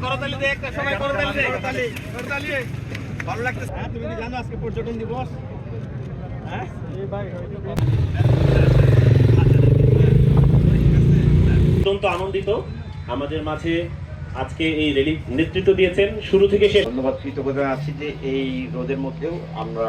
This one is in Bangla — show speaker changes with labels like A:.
A: করতালি দে একটা সবাই করতালি দে করতালি ভালো লাগতেছে তুমি কি জানো আজকে পর্যটন দিবস হ্যাঁ এই ভাই
B: অত্যন্ত আনন্দিত আমাদের মাঝে আজকে এই র্যালি নেতৃত্ব দিয়েছেন শুরু থেকে শেষ।
C: ধন্যবাদ কৃতজ্ঞতা আছি যে এই রোদের মধ্যেও আমরা